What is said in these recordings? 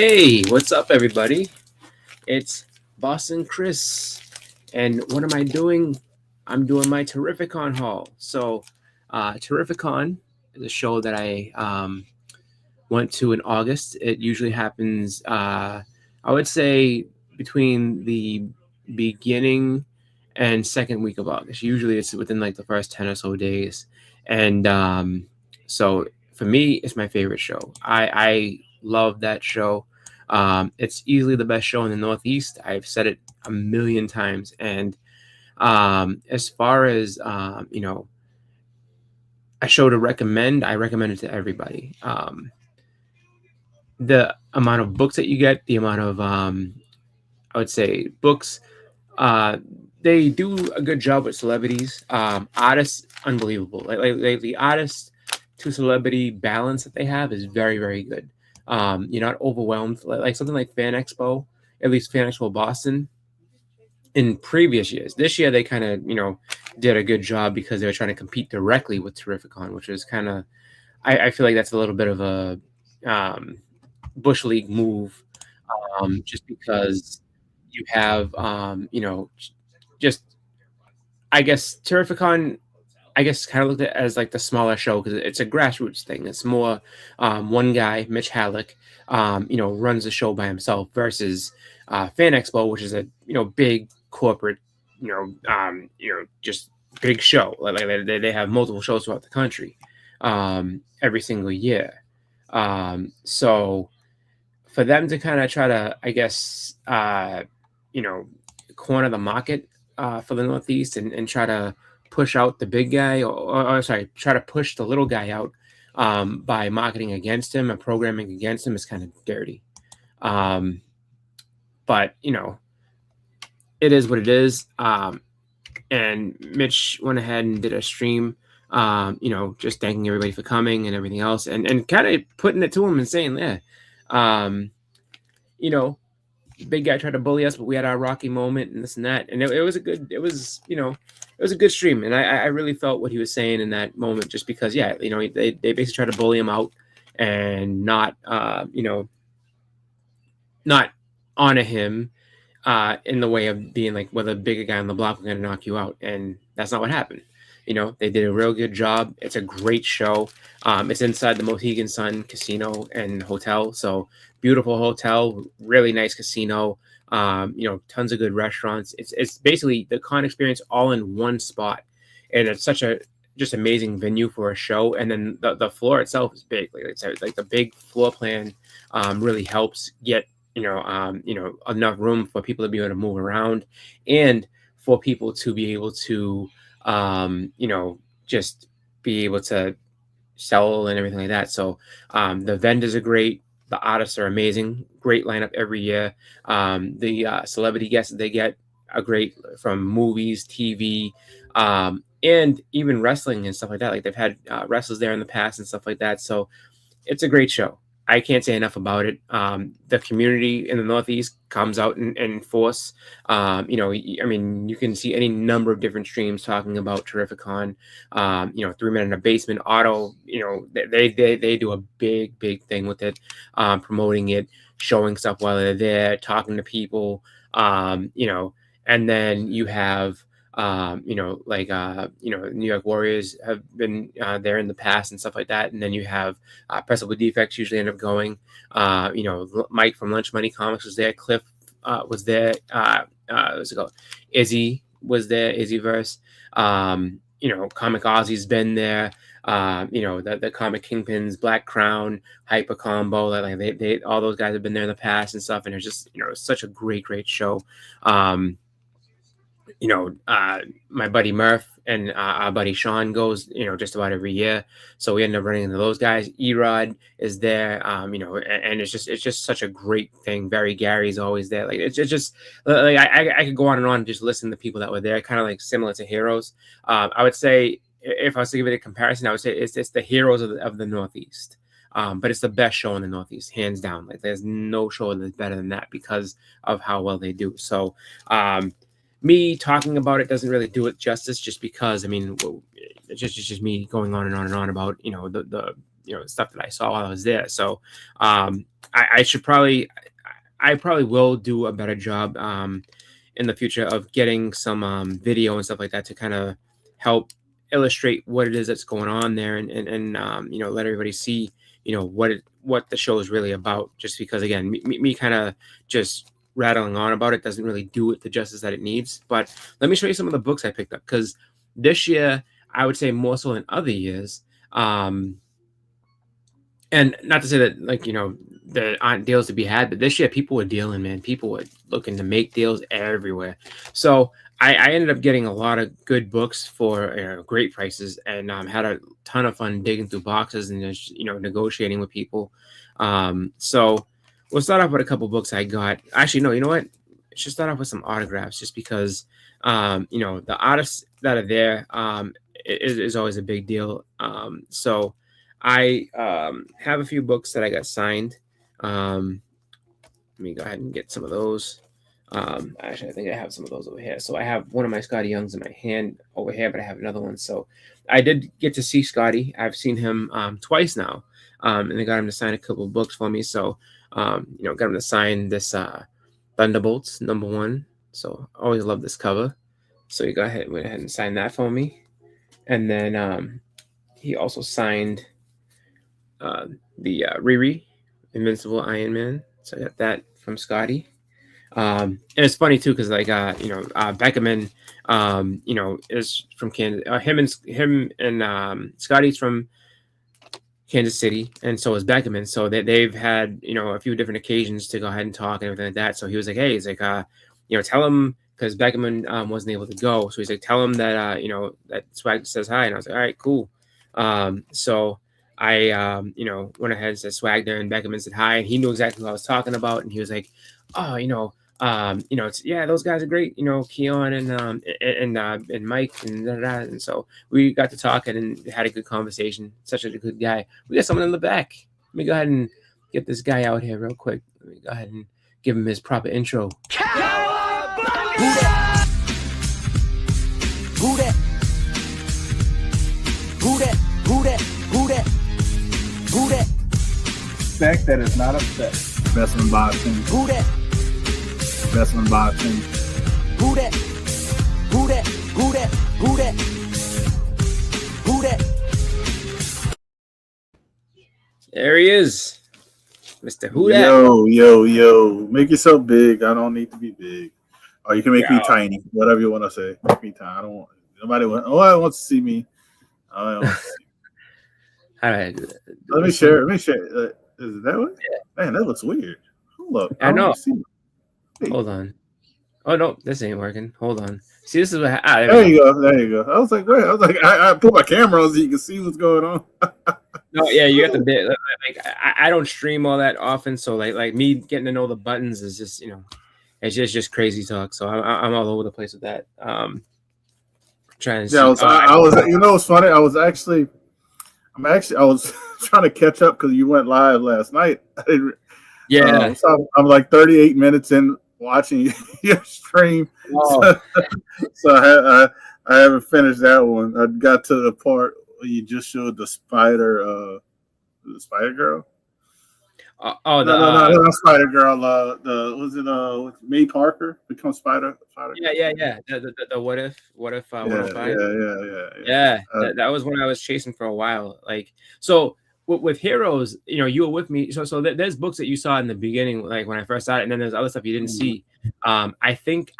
Hey, what's up, everybody? It's Boston Chris, and what am I doing? I'm doing my Terrificon haul. Terrificon is a show that I went to in August. It usually happens, I would say, between the beginning and second week of August. Usually, it's within like the first 10 or so days, and so for me, it's my favorite show. I love that show. It's easily the best show in the Northeast. I've said it a million times. And as far as a show to recommend, I recommend it to everybody. The amount of books that you get, the amount of I would say books. Uh, they do a good job with celebrities. Artists, unbelievable. Like the artist to celebrity balance that they have is very, very good. You're not overwhelmed. Like something like Fan Expo, at least Fan Expo Boston, in previous years. This year they kind of did a good job because they were trying to compete directly with Terrificon, which is kind of I feel like that's a little bit of a um, bush league move, just because you have just I guess Terrificon, I guess, kind of looked at it as like the smaller show because it's a grassroots thing. It's more one guy, Mitch Halleck, runs the show by himself versus Fan Expo, which is a big corporate, just big show. They have multiple shows throughout the country every single year. So for them to kind of try to, I guess, you know, corner the market for the Northeast and try to push out the big guy, or sorry, try to push the little guy out by marketing against him and programming against him is kind of dirty. Um, but it is what it is. And Mitch went ahead and did a stream, just thanking everybody for coming and everything else, and kind of putting it to him and saying, yeah, um, you know, big guy tried to bully us, but we had our rocky moment and this and that, and it was a good, it was a good stream, and I really felt what he was saying in that moment, just because, yeah, they basically tried to bully him out and not, not honor him in the way of being like, well, the bigger guy on the block, we're going to knock you out. And that's not what happened. They did a real good job. It's a great show. It's inside the Mohegan Sun Casino and Hotel. So beautiful hotel, really nice casino, tons of good restaurants. It's basically the con experience all in one spot. And it's such a just amazing venue for a show. And then the floor itself is big. Like the big floor plan really helps get enough room for people to be able to move around and for people to be able to, just be able to sell and everything like that. So the vendors are great. The artists are amazing. Great lineup every year. The celebrity guests that they get are great from movies, TV, and even wrestling and stuff like that. Like they've had wrestlers there in the past and stuff like that. So it's a great show. I can't say enough about it. The community in the Northeast comes out in force. I mean, you can see any number of different streams talking about Terrificon. 3 Men in a Basement, Auto. They do a big thing with it, promoting it, showing stuff while they're there, talking to people. And then you have New York Warriors have been there in the past and stuff like that. And then you have Pressable Defects usually end up going. Mike from Lunch Money Comics was there. Cliff was there. What's it called? Izzy was there. Izzyverse. Comic Ozzy's been there. The Comic Kingpins, Black Crown, Hyper Combo. Like they all those guys have been there in the past and stuff. And it's just such a great show. My buddy Murph and our buddy Sean goes, just about every year. So we end up running into those guys. Erod is there, and it's just such a great thing. Barry Gary's always there. Like it's just like I could go on and on and just listen to people that were there, kind of like similar to Heroes. I would say, if I was to give it a comparison, I would say it's the Heroes of the Northeast. But it's the best show in the Northeast, hands down. Like there's no show that's better than that because of how well they do. So me talking about it doesn't really do it justice, just because, I mean, it's just me going on and on and on about, stuff that I saw while I was there. So I should probably I probably will do a better job in the future of getting some video and stuff like that to kind of help illustrate what it is that's going on there, and let everybody see what the show is really about. Just because, again, me kind of just rattling on about it doesn't really do it the justice that it needs. But let me show you some of the books I picked up, because this year, I would say more so than other years. And not to say that, like, there aren't deals to be had, but this year people were dealing, man. People were looking to make deals everywhere. So I ended up getting a lot of good books for great prices, and had a ton of fun digging through boxes and just negotiating with people. So we'll start off with a couple books I got. Actually, no, you know what? I should start off with some autographs, just because the artists that are there is always a big deal. So I have a few books that I got signed. Let me go ahead and get some of those. Actually, I think I have some of those over here. So I have one of my Scotty Youngs in my hand over here, but I have another one. So I did get to see Scotty. I've seen him twice now, and I got him to sign a couple of books for me. So got him to sign this Thunderbolts #1. So I always love this cover. So he went ahead and signed that for me, and then he also signed the Riri Invincible Iron Man. So I got that from Scotty. And it's funny too, because Beckerman, is from Kansas. Him and Scotty's from Kansas City, and so is Beckerman. So they've had a few different occasions to go ahead and talk and everything like that. So he was like, hey, he's like, tell him, because Beckerman wasn't able to go. So he's like, tell him that that Swag says hi. And I was like, all right, cool. So I went ahead and said Swag there, and Beckerman said hi, and he knew exactly what I was talking about, and he was like, oh, those guys are great, Keon and Mike and and so we got to talking and had a good conversation. Such a good guy. We got someone in the back. Let me go ahead and get this guy out here real quick. Let me go ahead and give him his proper intro. Who that? Who that? Who that? Who that? Who that? Who that? Spec that is not upset. Best in boxing. Who that? Best in boxing. Who that? Who that? Who that? Who that? Who that? There he is, Mr. Who that? Yo. Make yourself big. I don't need to be big. Or you can make me tiny. Whatever you want to say. Make me tiny. I don't want nobody wants to see me. I don't want to see. All right. Let me share. Is it that way? Yeah. Man, that looks weird. Hold up. I know. Hey. Hold on. Oh no, this ain't working. Hold on. See, this is what. There you go. I was like, wait. I put my camera on so you can see what's going on. No, yeah, you got the bit. Like, I don't stream all that often, so like me getting to know the buttons is just it's just crazy talk. So I'm all over the place with that. Trying to. Yeah, I was. It's funny. I was trying to catch up because you went live last night. Yeah. So I'm like 38 minutes in watching your stream. Oh. So I haven't finished that one. I got to the part where you just showed the spider girl. No, not Spider Girl. May Parker become Spider? Yeah. The what if 105? Yeah. That was one I was chasing for a while. Like, so with Heroes, you were with me. So there's books that you saw in the beginning, like when I first saw it, and then there's other stuff you didn't see. I think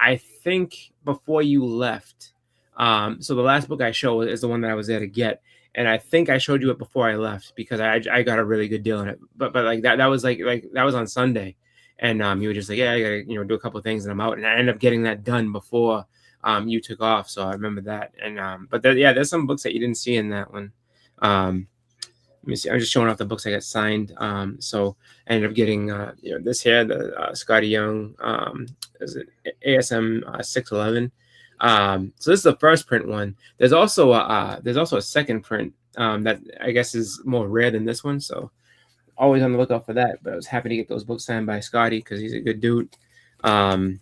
before you left. So the last book I showed is the one that I was there to get. And I think I showed you it before I left because I got a really good deal on it. But like that was like that was on Sunday, and you were just like, yeah, I gotta do a couple of things and I'm out, and I ended up getting that done before you took off. So I remember that. And but there's some books that you didn't see in that one. Let me see. I'm just showing off the books I got signed. So I ended up getting this here, the Scotty Young, is it ASM 611. So this is the first print one. There's also a second print that I guess is more rare than this one. So always on the lookout for that. But I was happy to get those books signed by Scotty because he's a good dude. And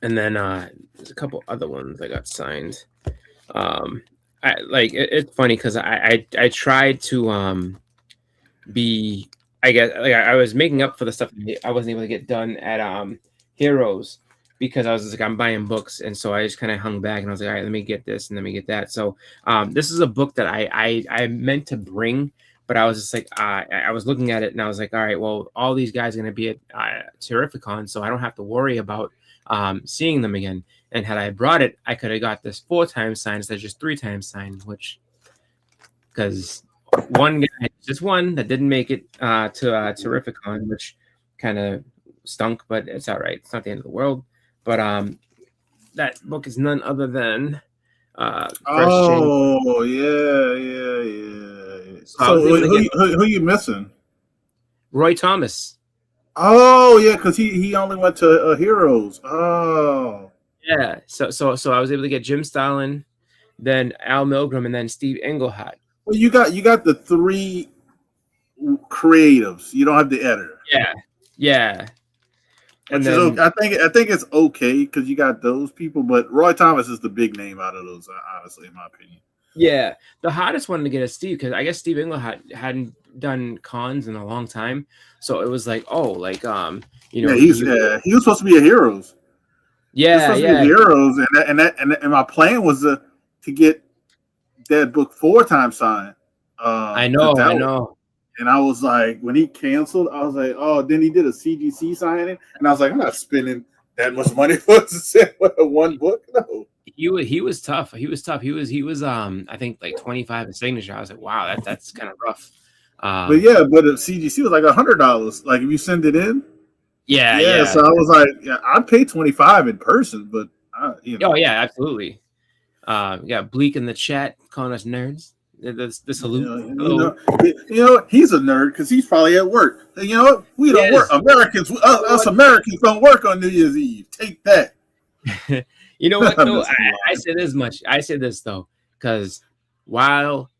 then there's a couple other ones I got signed. it's funny because I tried to be, I guess, like I was making up for the stuff that I wasn't able to get done at Heroes, because I was just like, I'm buying books, and so I just kind of hung back and I was like, all right, let me get this and let me get that. So this is a book that I meant to bring, but I was just like, I was looking at it and I was like, all right, well, all these guys are going to be at Terrificon, so I don't have to worry about seeing them again. And had I brought it, I could have got this 4 times signed instead of just 3 times signed, which, because one guy, just one that didn't make it to Terrificon, which kind of stunk, but it's all right. It's not the end of the world. But that book is none other than First January. Oh yeah. So I So was able to get who you missing? Roy Thomas. Oh yeah, because he only went to Heroes. Oh Yeah. So I was able to get Jim Stalin, then Al Milgram, and then Steve Englehart. well, you got the 3 creatives. You don't have the editor. Yeah. And Which then is okay. I think it's okay because you got those people, but Roy Thomas is the big name out of those, honestly, in my opinion. yeah, the hottest one to get is Steve, because I guess Steve Englehart hadn't done cons in a long time, so it was like, oh, like you know, He was supposed to be a Heroes. He was supposed to be a Heroes, and my plan was to get that book 4 times signed. I know. And I was like, when he canceled, I was like, oh, then he did a CGC signing, and I was like, I'm not spending that much money for one book. No. He was tough. He was I think like 25 a signature. I was like, wow, that's kind of rough. But the CGC was like $100. Like if you send it in. Yeah. So I was like, I'd pay 25 in person, but you know. Oh yeah, absolutely. We got Bleak in the chat calling us nerds. The salute. He's a nerd because he's probably at work. You know what? We don't work. Americans, us Americans don't work on New Year's Eve. Take that. You know what? Though, I say this much. I say this though, because while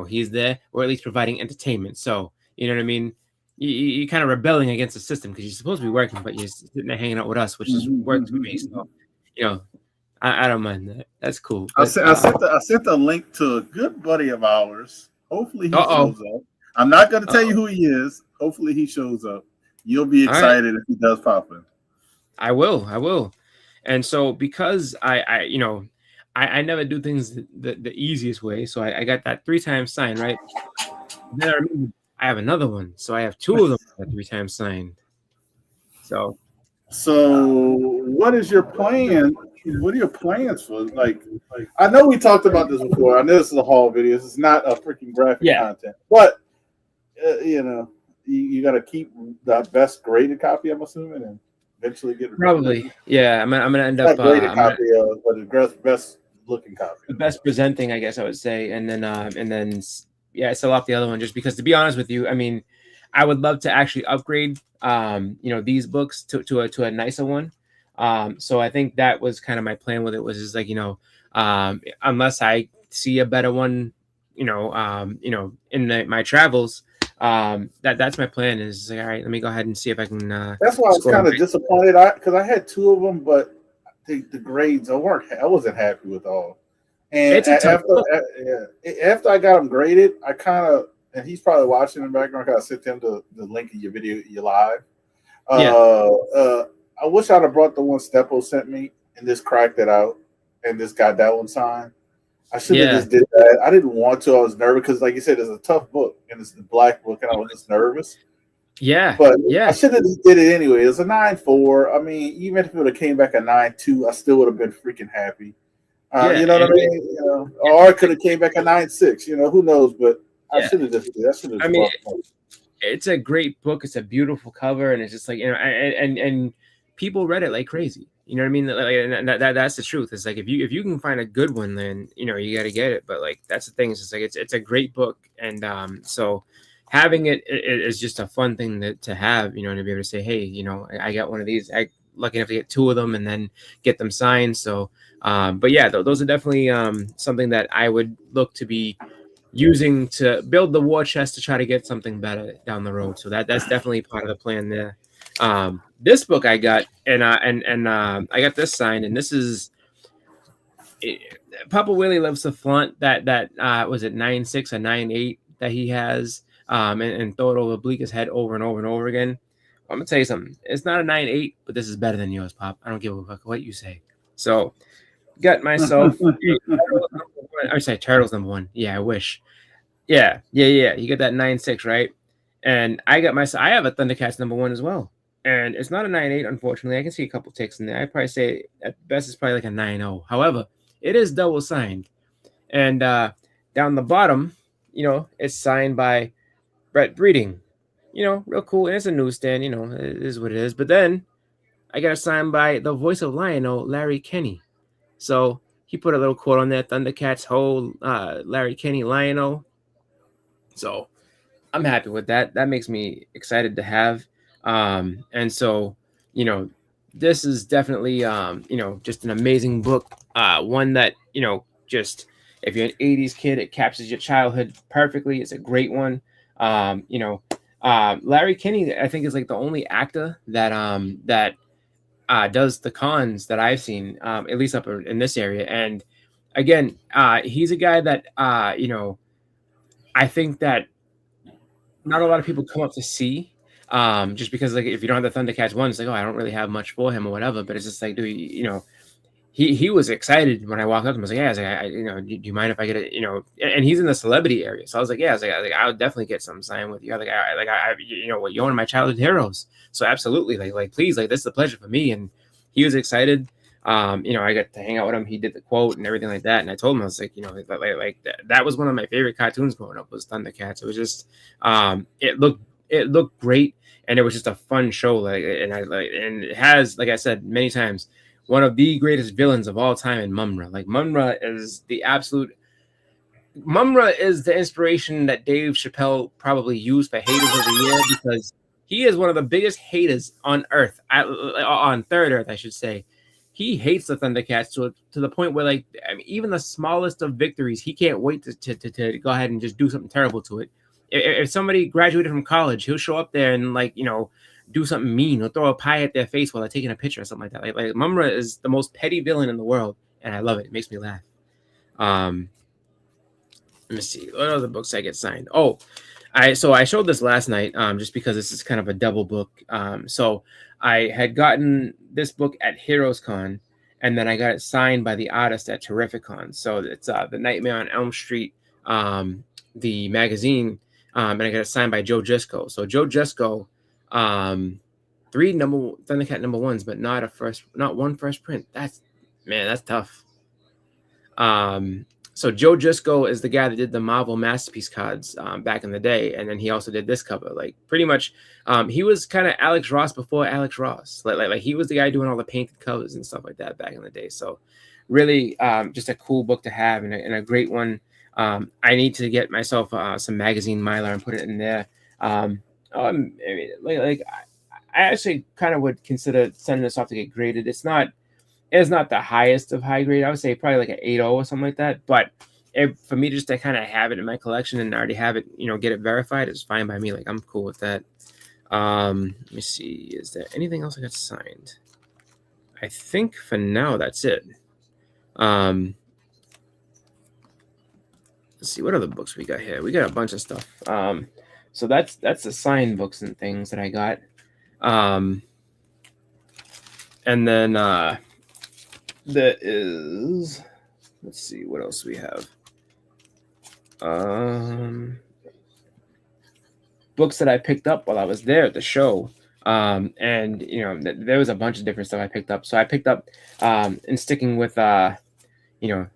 he's there, or at least providing entertainment. So you know what I mean. You're kind of rebelling against the system because you're supposed to be working, but you're sitting there hanging out with us, which is works for me. So I don't mind that. That's cool. But, I sent a link to a good buddy of ours. Hopefully he shows up. I'm not going to tell you who he is. Hopefully he shows up. You'll be excited if he does pop in. I will. And so because I never do things the easiest way, so I got that 3 times signed, right? Then I have another one, so I have 2 of them that 3 times signed. So what is your plan? What are your plans for? Like I know we talked about this before. I know this is a haul video. This is not a freaking graphic content, but you got to keep the best graded copy. I'm assuming, and eventually get probably. Yeah, I'm gonna end up graded copy, but the best looking copy, the best presenting, I guess I would say, and then sell off the other one, just because, to be honest with you, I mean, I would love to actually upgrade these books to a nicer one. So I think that was kind of my plan with it, was just like, unless I see a better one, in my travels, that's my plan, is like, all right, let me go ahead and see if I can. That's why I was kind of disappointed, because I had 2 of them, but the grades I wasn't happy with all. And after I got them graded, I kind of, and he's probably watching in the background, I sent him the link of your video, your live. I wish I'd have brought the one Steppo sent me and just cracked it out and just got that one signed. I should have just did that. I didn't want to. I was nervous because, like you said, it's a tough book and it's the black book, and I was just nervous. But I should have just did it anyway. It was a 9.4. I mean, even if it would have came back a 9.2, I still would have been freaking happy. You know what I mean? Or it could have came back a 9.6. Who knows? But I should have just did that. I mean, it's a great book. It's a beautiful cover, and it's just like, and people read it like crazy. You know what I mean? Like, that's the truth. It's like, if you can find a good one, then you got to get it. But like, that's the thing. It's just like, it's a great book, and so having it is just a fun thing to have. To be able to say, hey, I got one of these. I lucky enough to get 2 of them and then get them signed. So, but yeah, those are definitely something that I would look to be using to build the war chest to try to get something better down the road. So that's definitely part of the plan there. This book I got, and I got this signed, and this is Papa Willie loves to flaunt that was it 9.6 or 9.8 that he has, and throw it over Bleeker's head over and over and over again. I'm gonna tell you something. It's not a 9.8, but this is better than yours, Pop. I don't give a fuck what you say. So, got myself. I say Turtles #1. Yeah, I wish. Yeah. You get that 9.6, right? And I got myself. I have a Thundercats #1 as well, and it's not a 9.8. Unfortunately, I can see a couple ticks in there. I probably say at best it's probably like a 9.0. However, it is double signed, and down the bottom, it's signed by Brett Breeding. Real cool. And it's a newsstand. It is what it is. But then I got it signed by the voice of Lion-O, Larry Kenney. So he put a little quote on there: "Thundercats hold Larry Kenney, Lion-O." So I'm happy with that. That makes me excited to have. And so, this is definitely, just an amazing book. One that, just if you're an 80s kid, it captures your childhood perfectly. It's a great one. Larry Kenney, I think, is like the only actor that does the cons that I've seen, at least up in this area. And again, he's a guy that, I think that not a lot of people come up to see, just because, like, if you don't have the Thundercats one, it's like, oh, I don't really have much for him or whatever. But it's just like, dude, he was excited when I walked up to him. I was like, yeah, do you mind if I get it? And he's in the celebrity area, so I was like, yeah, I would definitely get some sign with you. What, you're one of my childhood heroes, so absolutely, like please, like, this is a pleasure for me. And he was excited. I got to hang out with him. He did the quote and everything like that. And I told him, I was like, that was one of my favorite cartoons growing up, was Thundercats. It was just, it looked great, and it was just a fun show. And it has, like I said many times, one of the greatest villains of all time in Mumra. Like, Mumra is the inspiration that Dave Chappelle probably used for haters of the year, because he is one of the biggest haters on Earth, on Third Earth, I should say. He hates the Thundercats to the point where, like, I mean, even the smallest of victories, he can't wait to go ahead and just do something terrible to it. If somebody graduated from college, he'll show up there and, like, do something mean, or throw a pie at their face while they're taking a picture or something like that. Like Mumra is the most petty villain in the world, and I love it. It makes me laugh. Let me see what other books I get signed. Oh, I showed this last night, just because this is kind of a double book. So I had gotten this book at Heroes Con, and then I got it signed by the artist at Terrificon. So it's The Nightmare on Elm Street, the magazine, and I got it signed by Joe Gisco. So Joe Gisco, 3 Thundercat #1s, but not one first print. That's tough. So Joe Gisco is the guy that did the Marvel Masterpiece cards back in the day, and then he also did this cover. Like, pretty much, he was kind of Alex Ross before Alex Ross. Like he was the guy doing all the painted covers and stuff like that back in the day. So really, just a cool book to have, and a great one. I need to get myself some magazine Mylar and put it in there. I actually kind of would consider sending this off to get graded. It's not the highest of high grade. I would say probably like an 8.0 or something like that. But for me just to kind of have it in my collection and already have it, get it verified, is fine by me. Like, I'm cool with that. Let me see. Is there anything else I got signed? I think for now that's it. Let's see what other books we got here. We got a bunch of stuff. So that's the signed books and things that I got. And then there is, let's see what else we have. Books that I picked up while I was there at the show. And there was a bunch of different stuff I picked up. So I picked up, and sticking with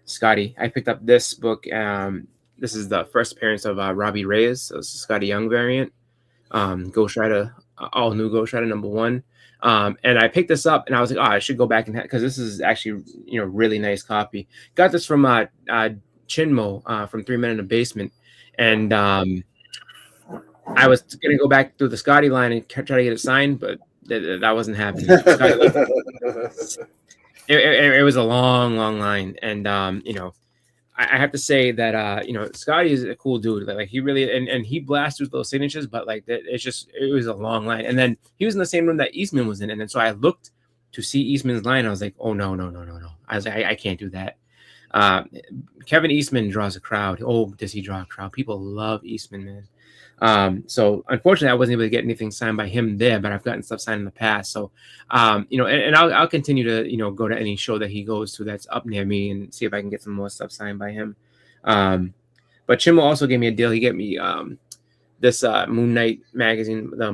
Scotty, I picked up this book. This is the first appearance of Robbie Reyes. So it's a Scotty Young variant. Ghost Rider, all new Ghost Rider #1. And I picked this up, and I was like, I should go back and because this is actually, really nice copy. Got this from Chinmo from 3 Men in the Basement. And I was going to go back through the Scotty line and try to get it signed, but that wasn't happening. It was a long line. And, I have to say that, Scotty is a cool dude. Like, he really, and he blasts through those signatures, but like, it was a long line. And then he was in the same room that Eastman was in. And then so I looked to see Eastman's line. I was like, oh, no. I was like, I can't do that. Uh, Kevin Eastman draws a crowd. Oh, does he draw a crowd? People love Eastman, man. So unfortunately, I wasn't able to get anything signed by him there, but I've gotten stuff signed in the past. So, and I'll continue to, go to any show that he goes to that's up near me and see if I can get some more stuff signed by him. But Chimo also gave me a deal. He gave me this Moon Knight magazine, the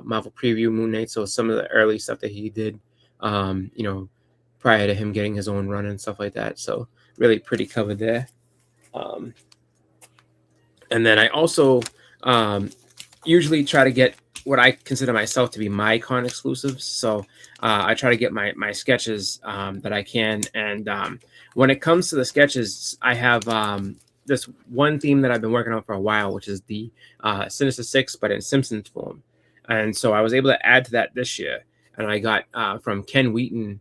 Marvel preview Moon Knight. So some of the early stuff that he did, prior to him getting his own run and stuff like that. So really pretty cover there. And then I also usually try to get what I consider myself to be my con exclusives. So I try to get my sketches that I can. And when it comes to the sketches, I have this one theme that I've been working on for a while, which is the Sinister Six, but in Simpsons form. And so I was able to add to that this year. And I got from Ken Wheaton.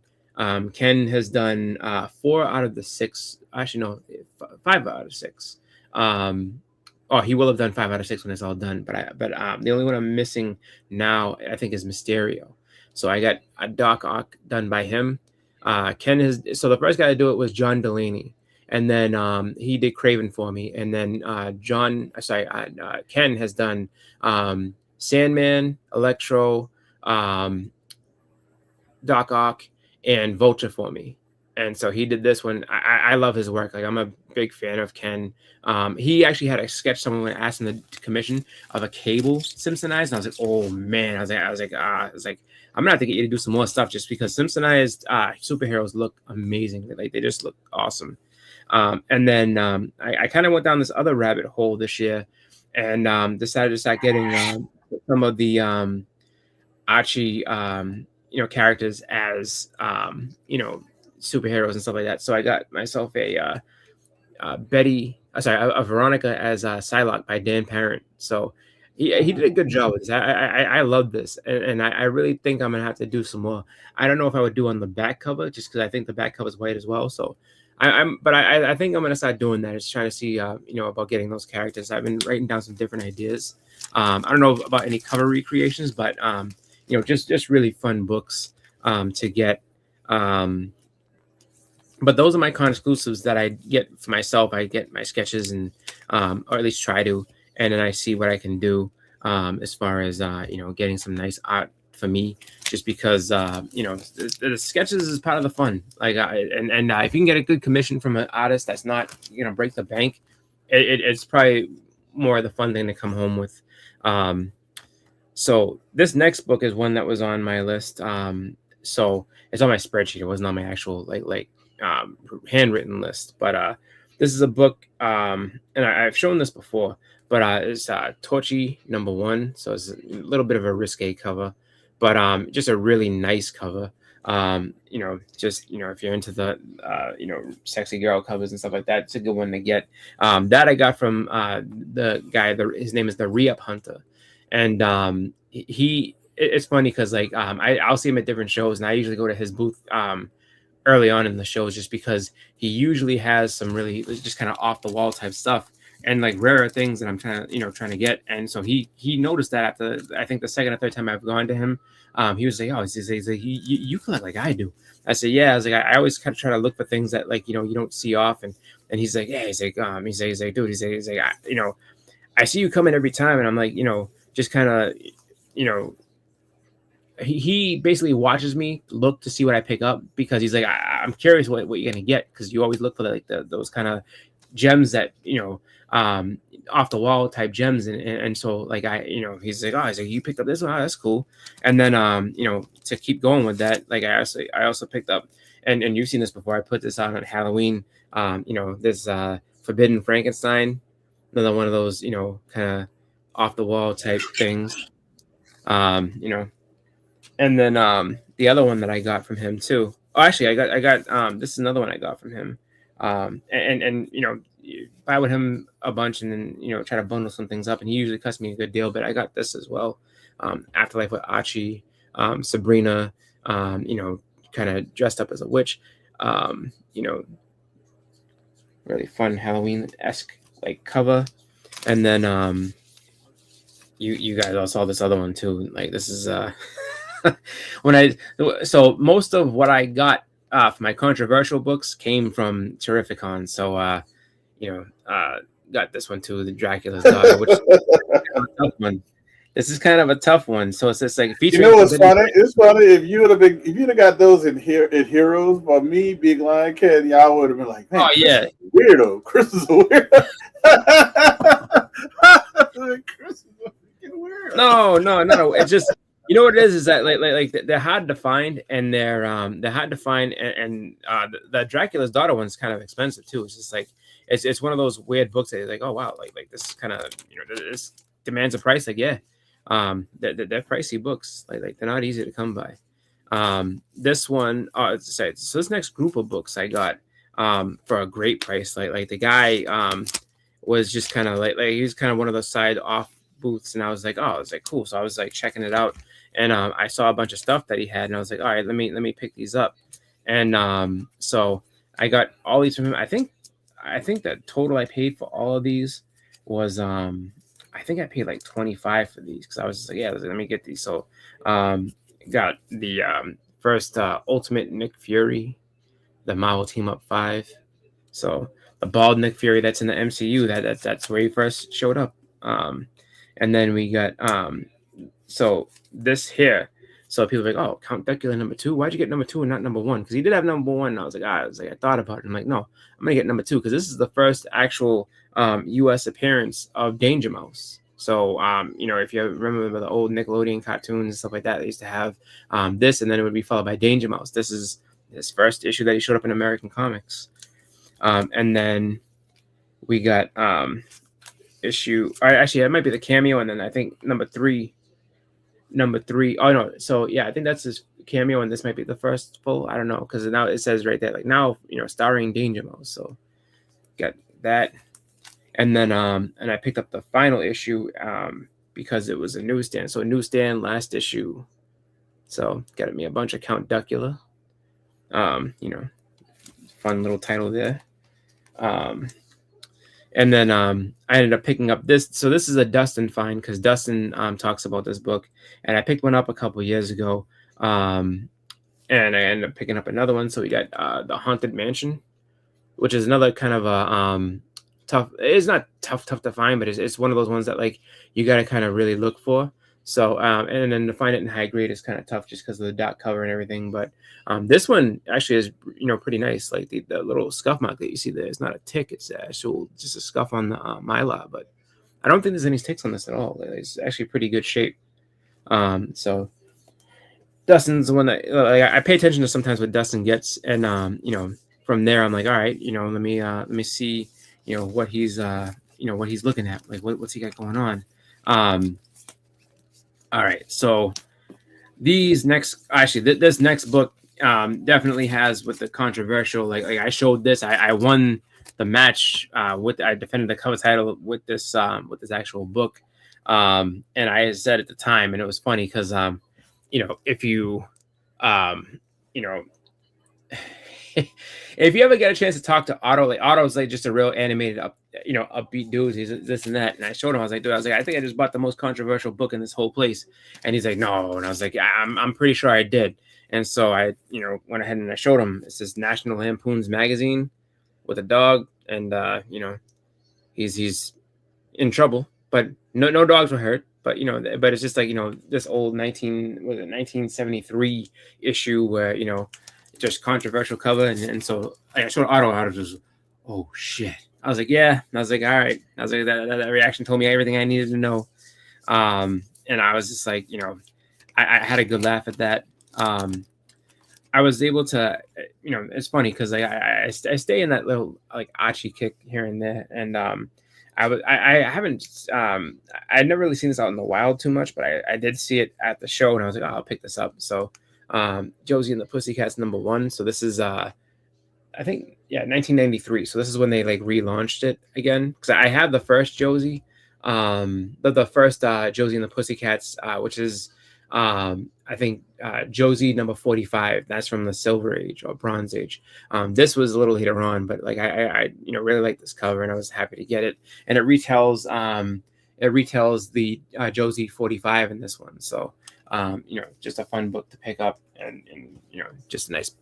Ken has done 4 out of the 6. Actually, no, 5 out of 6. He will have done 5 out of 6 when it's all done. But the only one I'm missing now, I think, is Mysterio. So I got a Doc Ock done by him. Ken has. So the first guy to do it was John Delaney, and then he did Craven for me. And then Ken has done Sandman, Electro, Doc Ock, and Vulture for me. And so he did this one. I love his work. Like, I'm a big fan of Ken. He actually had a sketch someone asked him to commission of a Cable Simpsonized, and I was like, oh man, I was like, I'm gonna have to get you to do some more stuff just because Simpsonized superheroes look amazing. Like, they just look awesome. And then I kind of went down this other rabbit hole this year, and decided to start getting some of the Archie characters as superheroes and stuff like that. So I got myself a Veronica as Psylocke by Dan Parent. So he did a good job with this. I love this, and I really think I'm gonna have to do some more. I don't know if I would do on the back cover just because I think the back cover is white as well. So I think I'm gonna start doing that. Just trying to see about getting those characters. I've been writing down some different ideas. I don't know about any cover recreations, but just really fun books to get. But those are my con exclusives that I get for myself. I get my sketches and or at least try to, and then I see what I can do as far as getting some nice art for me. Just because the sketches is part of the fun. Like if you can get a good commission from an artist that's not break the bank, it's probably more of the fun thing to come home with. So this next book is one that was on my list. So it's on my spreadsheet. It wasn't on my actual handwritten list. But this is a book, and I've shown this before. But it's Torchy #1. So it's a little bit of a risque cover, but just a really nice cover. If you're into the sexy girl covers and stuff like that, it's a good one to get. That I got from the guy. His name is the Re-Up Hunter. And it's funny because I'll see him at different shows, and I usually go to his booth early on in the shows just because he usually has some really just kind of off the wall type stuff and rarer things that I'm trying to get. And so he noticed that after I think the second or third time I've gone to him, he was like, oh, he's like, you collect like I do. I said, yeah. I was like, I always kind of try to look for things that you don't see often. And he's like, yeah. He's like, dude. He's like, I see you coming every time, and I'm like, just kind of, he basically watches me look to see what I pick up because he's like, I'm curious what you're gonna get because you always look for those kind of gems that off the wall type gems and so he's like, oh, he's like, you picked up this one, oh, that's cool. And then to keep going with that, I also picked up and you've seen this before. I put this out on Halloween. This Forbidden Frankenstein, another one of those kind of off the wall type things. And then the other one that I got from him too. Oh, actually, I got this is another one I got from him. And buy with him a bunch and then try to bundle some things up, and he usually cuts me a good deal. But I got this as well. Afterlife with Archie, Sabrina, kind of dressed up as a witch. Really fun Halloween-esque cover. And then you guys all saw this other one too. This is so most of what I got for my controversial books came from Terrificon. So got this one too, the Dracula's Daughter, which is kind of a tough one. This is kind of a tough one. So it's just like You featuring know what's Forbidden funny? It's funny if you'd have got those in here in Heroes, but me, Big Lion Cat, y'all would have been like, man, Oh yeah, weirdo. Chris is a weirdo. Chris is a freaking weirdo. No. It's just what it is that like they're hard to find, and they're hard to find, and the Dracula's Daughter one's kind of expensive too. It's just like it's one of those weird books that you're like, oh wow, like this kind of this demands a price. Like yeah, they're pricey books. Like they're not easy to come by. This one, so this next group of books I got for a great price. Like the guy was just kind of like he was kind of one of those side off booths, and I was like, oh, it's like cool. So I was like checking it out, and I saw a bunch of stuff that he had, and I was like, all right, let me pick these up. And so I got all these from him. I think the total I paid for all of these was I think I paid like 25 for these, because I was just like, yeah, let me get these. So got the first Ultimate Nick Fury, the Marvel Team Up 5. So the bald Nick Fury that's in the MCU, that's where he first showed up. And then we got so this here. So people are like, oh, Count Dracula #2. Why'd you get #2 and not #1? Because he did have #1. And I was like, I thought about it. I'm like, no, I'm gonna get #2 because this is the first actual U.S. appearance of Danger Mouse. So if you remember the old Nickelodeon cartoons and stuff like that, they used to have this, and then it would be followed by Danger Mouse. This is his first issue that he showed up in American comics. And then we got issue. Actually, that might be the cameo, and then I think number three. Oh no, so yeah, I think that's his cameo, and this might be the first full. I don't know, because now it says right there, like now starring Danger Mouse. So got that, and then and I picked up the final issue because it was a newsstand. So newsstand last issue. So got me a bunch of Count Dracula. Fun little title there. And then I ended up picking up this. So this is a Dustin find, because Dustin talks about this book, and I picked one up a couple years ago, and I ended up picking up another one. So we got The Haunted Mansion, which is another kind of a tough. It's not tough to find, but it's one of those ones that like you got to kind of really look for. So and then to find it in high grade is kind of tough just because of the dot cover and everything. But this one actually is pretty nice. Like the little scuff mark that you see there is not a tick; it's actual just a scuff on the mylar. But I don't think there's any ticks on this at all. It's actually pretty good shape. So Dustin's the one that I pay attention to sometimes what Dustin gets, and from there I'm like, all right, let me see what he's what he's looking at, like what's he got going on. All right, so this next book definitely has with the controversial, like I showed this, I won the match I defended the cover title with this actual book, and I said at the time, and it was funny because if you if you ever get a chance to talk to Otto, like Otto's like just a real animated upbeat dude. He's this and that. And I showed him, I was like, I think I just bought the most controversial book in this whole place. And he's like, no. And I was like, I'm pretty sure I did. And so I, went ahead and I showed him. It's this National Lampoon's magazine with a dog, and he's in trouble, but no dogs were hurt. But but it's just like this old 1973 issue where just controversial cover, and so I showed Otto how to just, oh shit. I was like, yeah. And I was like, all right. I was like, that reaction told me everything I needed to know. And I was just like, I had a good laugh at that. I was able to, it's funny because I stay in that little like Archie kick here and there, and I haven't I'd never really seen this out in the wild too much, but I did see it at the show, and I was like, oh, I'll pick this up. So Josie and the Pussycats #1. So this is I think 1993. So this is when they like relaunched it again, because I have the first Josie, the first Josie and the Pussycats, which is I think Josie #45. That's from the Silver Age or Bronze Age. This was a little later on, but like I really like this cover, and I was happy to get it. And it retells the Josie 45 in this one. So just a fun book to pick up, and just a nice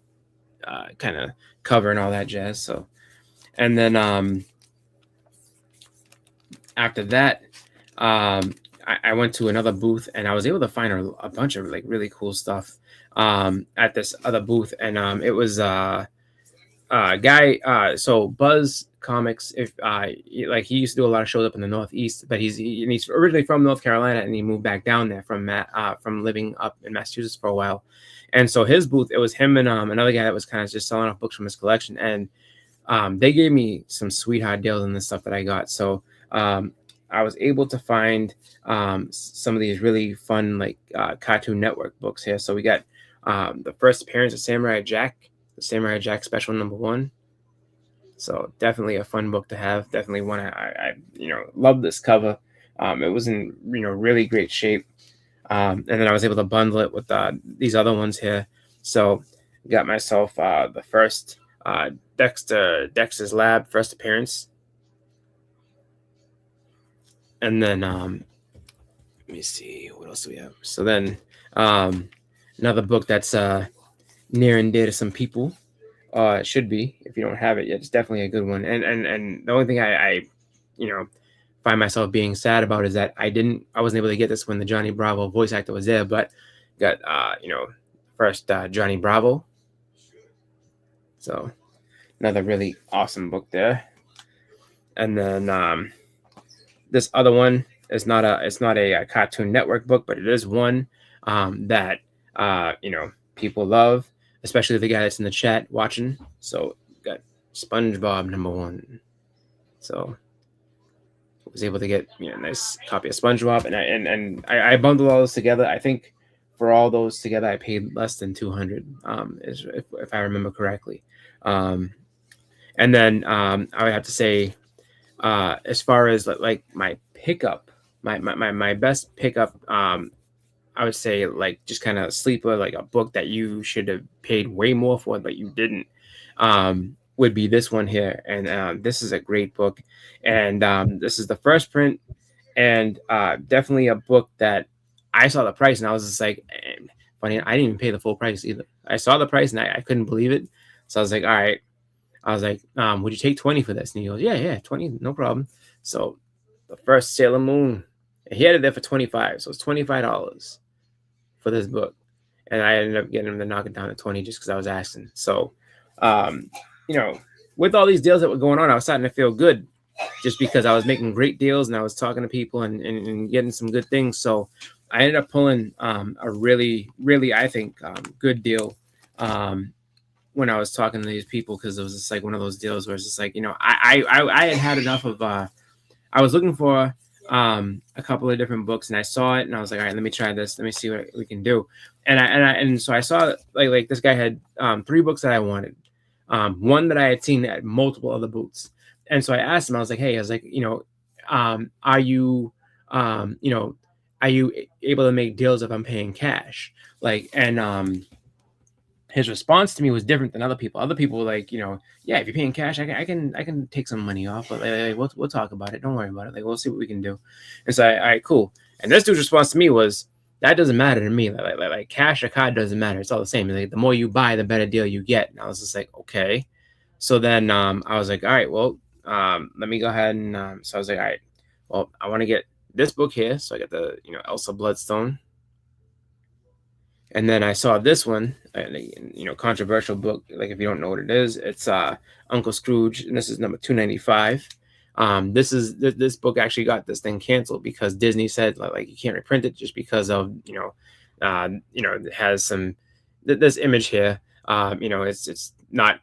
kind of cover and all that jazz. So, and then after that, I went to another booth and I was able to find a bunch of like really cool stuff at this other booth, and it was guy. So Buzz Comics, if like he used to do a lot of shows up in the Northeast, but he's originally from North Carolina and he moved back down there from living up in Massachusetts for a while, and so his booth, it was him and another guy that was kind of just selling off books from his collection, and they gave me some sweetheart deals on the stuff that I got. So I was able to find some of these really fun like Cartoon Network books here. So we got the first appearance of Samurai Jack, the Samurai Jack special #1. So definitely a fun book to have. Definitely one I love this cover. It was in really great shape, and then I was able to bundle it with these other ones here. So got myself the first Dexter's Lab first appearance, and then let me see what else do we have. So then another book that's near and dear to some people. It should be. If you don't have it yet, it's definitely a good one. And the only thing I find myself being sad about is that I wasn't able to get this when the Johnny Bravo voice actor was there, but got first Johnny Bravo. So another really awesome book there. And then this other one is not a Cartoon Network book, but it is one that people love, especially the guy that's in the chat watching. So got SpongeBob #1. So I was able to get a nice copy of SpongeBob, and I bundled all those together. I think for all those together, I paid less than $200, if I remember correctly. And then I would have to say, as far as like my pickup, my best pickup, I would say like just kind of sleeper, like a book that you should have paid way more for, but you didn't, would be this one here. And this is a great book. And this is the first print, and definitely a book that I saw the price and I was just like, funny, I didn't even pay the full price either. I saw the price and I couldn't believe it. So I was like, all right. I was like, would you take 20 for this? And he goes, yeah, 20, no problem. So the first Sailor Moon, he had it there for 25. So it's $25 for this book. And I ended up getting him to knock it down to 20 just because I was asking. So, with all these deals that were going on, I was starting to feel good just because I was making great deals and I was talking to people and getting some good things. So I ended up pulling a really, really, I think, good deal when I was talking to these people, because it was just like one of those deals where it's just like, I had enough of, I was looking for a couple of different books and I saw it and I was like, all right, let me try this. Let me see what we can do. And so I saw like this guy had 3 books that I wanted. One that I had seen at multiple other booths. And so I asked him, I was like, hey, are you able to make deals if I'm paying cash? His response to me was different than other people. Other people were like, yeah, if you're paying cash, I can take some money off, but we'll talk about it. Don't worry about it. Like, we'll see what we can do. And so, all right, cool. And this dude's response to me was, that doesn't matter to me. Like cash or card doesn't matter. It's all the same. Like, the more you buy, the better deal you get. And I was just like, okay. So then I was like, all right, well, let me go ahead and so I was like, all right, well, I want to get this book here. So I got the Elsa Bloodstone. And then I saw this one, controversial book. Like, if you don't know what it is, it's Uncle Scrooge, and this is number 295. This book actually got this thing canceled because Disney said like you can't reprint it just because of it has some this image here. It's not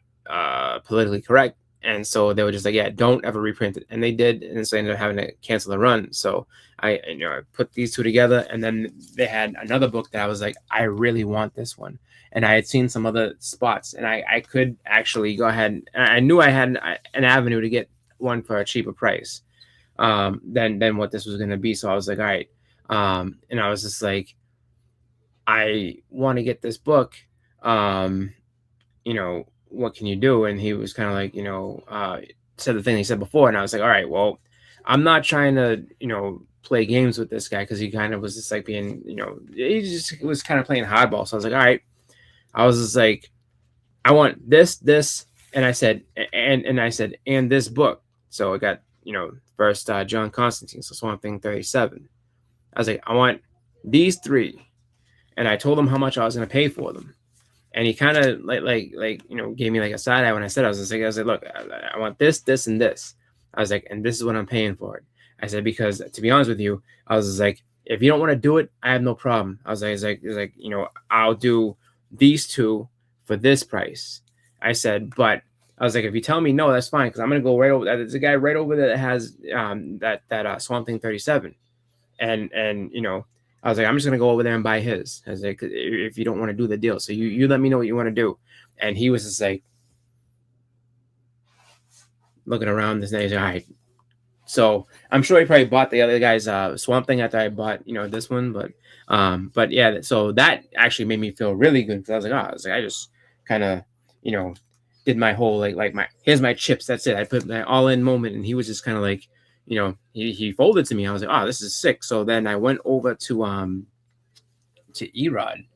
politically correct, and so they were just like, yeah, don't ever reprint it, and they did, and so they ended up having to cancel the run. So I put these two together, and then they had another book that I was like, I really want this one, and I had seen some other spots, and I could actually go ahead, and I knew I had an avenue to get one for a cheaper price than what this was going to be. So I was like, all right, and I was just like, I want to get this book. What can you do? And he was kind of like, said the thing he said before, and I was like, all right, well, I'm not trying to play games with this guy, because he kind of was just like being he just was kind of playing hardball. So I was like, all right, I was just like, I want this, and I said, and I said, and this book. So I got, first John Constantine, so Swamp Thing 37. I was like, I want these three, and I told him how much I was going to pay for them, and he kind of gave me like a side eye when I said, I was like, look, I want this, and this. I was like, and this is what I'm paying for it. I said, because to be honest with you, I was just like, if you don't want to do it, I have no problem. I was like, I'll do these two for this price. I said, but I was like, if you tell me no, that's fine, because I'm gonna go right over. There's a guy right over there that has that Swamp Thing 37, and I was like, I'm just gonna go over there and buy his. I was like, if you don't want to do the deal, so you let me know what you want to do. And he was just like looking around this day. He's like, all right. So I'm sure he probably bought the other guy's Swamp Thing after I bought this one, but yeah. So that actually made me feel really good, because I was like, I just kind of did my whole like my here's my chips. That's it. I put my all in moment, and he was just kind of like he folded to me. I was like, oh, this is sick. So then I went over to Erod